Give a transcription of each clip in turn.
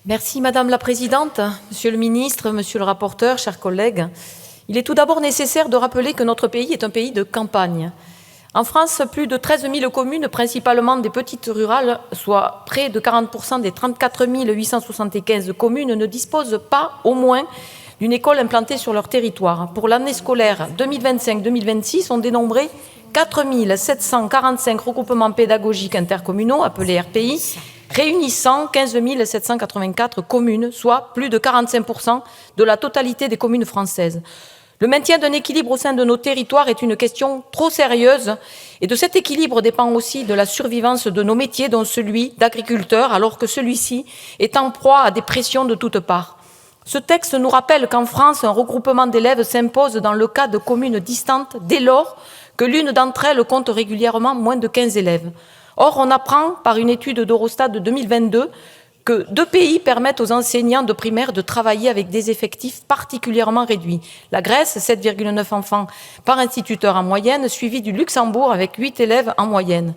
Merci Madame la Présidente, Monsieur le Ministre, Monsieur le rapporteur, chers collègues. Il est tout d'abord nécessaire de rappeler que notre pays est un pays de campagne. En France, plus de 13 000 communes, principalement des petites rurales, soit près de 40% des 34 875 communes, ne disposent pas au moins d'une école implantée sur leur territoire. Pour l'année scolaire 2025-2026, on dénombrait 4 745 regroupements pédagogiques intercommunaux, appelés RPI, réunissant 15 784 communes, soit plus de 45% de la totalité des communes françaises. Le maintien d'un équilibre au sein de nos territoires est une question trop sérieuse et de cet équilibre dépend aussi de la survivance de nos métiers, dont celui d'agriculteur, alors que celui-ci est en proie à des pressions de toutes parts. Ce texte nous rappelle qu'en France, un regroupement d'élèves s'impose dans le cas de communes distantes dès lors que l'une d'entre elles compte régulièrement moins de 15 élèves. Or, on apprend par une étude d'Eurostat de 2022 que 2 pays permettent aux enseignants de primaire de travailler avec des effectifs particulièrement réduits. La Grèce, 7,9 enfants par instituteur en moyenne, suivi du Luxembourg avec 8 élèves en moyenne.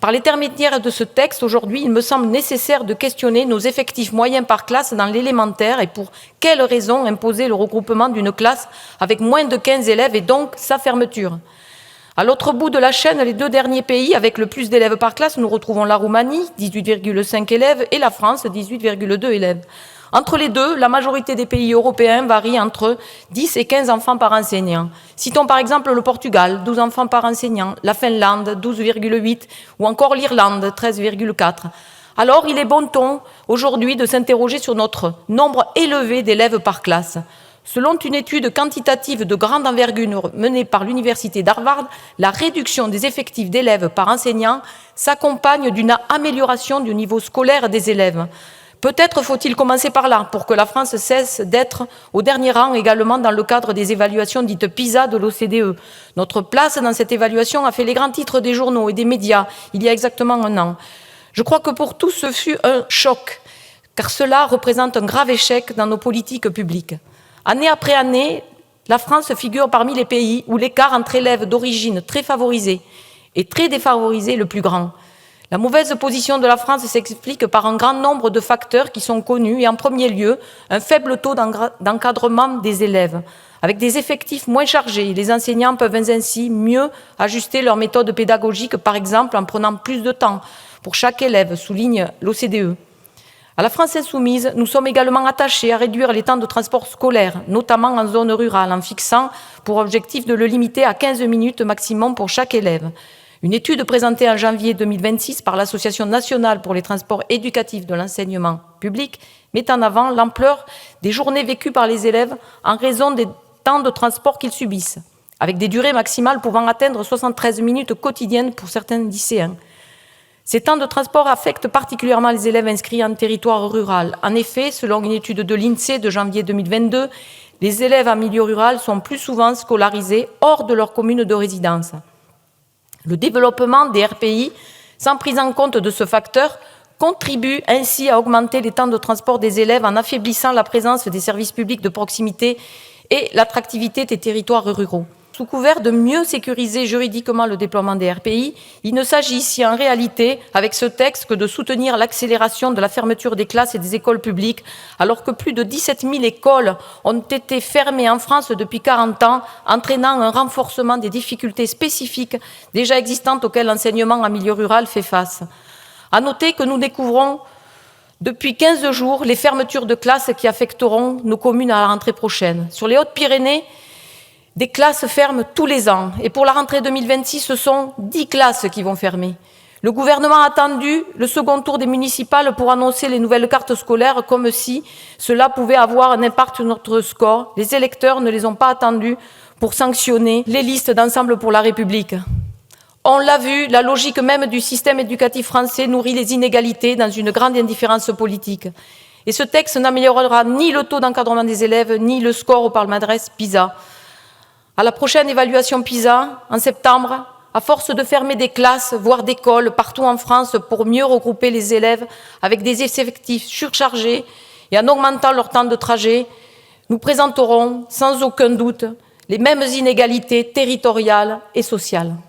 Par l'intermédiaire de ce texte, aujourd'hui, il me semble nécessaire de questionner nos effectifs moyens par classe dans l'élémentaire et pour quelles raisons imposer le regroupement d'une classe avec moins de 15 élèves et donc sa fermeture. À l'autre bout de la chaîne, les 2 derniers pays avec le plus d'élèves par classe, nous retrouvons la Roumanie, 18,5 élèves, et la France, 18,2 élèves. Entre les deux, la majorité des pays européens varie entre 10 et 15 enfants par enseignant. Citons par exemple le Portugal, 12 enfants par enseignant, la Finlande, 12,8, ou encore l'Irlande, 13,4. Alors, il est bon ton, aujourd'hui, de s'interroger sur notre nombre élevé d'élèves par classe. Selon une étude quantitative de grande envergure menée par l'université d'Harvard, la réduction des effectifs d'élèves par enseignant s'accompagne d'une amélioration du niveau scolaire des élèves. Peut-être faut-il commencer par là, pour que la France cesse d'être au dernier rang également dans le cadre des évaluations dites PISA de l'OCDE. Notre place dans cette évaluation a fait les grands titres des journaux et des médias il y a exactement un an. Je crois que pour tous ce fut un choc, car cela représente un grave échec dans nos politiques publiques. Année après année, la France figure parmi les pays où l'écart entre élèves d'origine très favorisée et très défavorisée est le plus grand. La mauvaise position de la France s'explique par un grand nombre de facteurs qui sont connus et en premier lieu, un faible taux d'encadrement des élèves. Avec des effectifs moins chargés, les enseignants peuvent ainsi mieux ajuster leur méthode pédagogique, par exemple en prenant plus de temps pour chaque élève, souligne l'OCDE. À la France insoumise, nous sommes également attachés à réduire les temps de transport scolaire, notamment en zone rurale, en fixant pour objectif de le limiter à 15 minutes maximum pour chaque élève. Une étude présentée en janvier 2026 par l'Association nationale pour les transports éducatifs de l'enseignement public met en avant l'ampleur des journées vécues par les élèves en raison des temps de transport qu'ils subissent, avec des durées maximales pouvant atteindre 73 minutes quotidiennes pour certains lycéens. Ces temps de transport affectent particulièrement les élèves inscrits en territoire rural. En effet, selon une étude de l'INSEE de janvier 2022, les élèves en milieu rural sont plus souvent scolarisés hors de leur commune de résidence. Le développement des RPI, sans prise en compte de ce facteur, contribue ainsi à augmenter les temps de transport des élèves en affaiblissant la présence des services publics de proximité et l'attractivité des territoires ruraux. Sous couvert de mieux sécuriser juridiquement le déploiement des RPI, il ne s'agit ici en réalité, avec ce texte, que de soutenir l'accélération de la fermeture des classes et des écoles publiques, alors que plus de 17 000 écoles ont été fermées en France depuis 40 ans, entraînant un renforcement des difficultés spécifiques déjà existantes auxquelles l'enseignement en milieu rural fait face. À noter que nous découvrons depuis 15 jours les fermetures de classes qui affecteront nos communes à la rentrée prochaine. Sur les Hautes-Pyrénées, des classes ferment tous les ans et pour la rentrée 2026, ce sont 10 classes qui vont fermer. Le gouvernement a attendu le second tour des municipales pour annoncer les nouvelles cartes scolaires comme si cela pouvait avoir un impact sur notre score. Les électeurs ne les ont pas attendus pour sanctionner les listes d'Ensemble pour la République. On l'a vu, la logique même du système éducatif français nourrit les inégalités dans une grande indifférence politique. Et ce texte n'améliorera ni le taux d'encadrement des élèves, ni le score au palmarès PISA. À la prochaine évaluation PISA, en septembre, à force de fermer des classes, voire d'écoles partout en France pour mieux regrouper les élèves avec des effectifs surchargés et en augmentant leur temps de trajet, nous présenterons sans aucun doute les mêmes inégalités territoriales et sociales.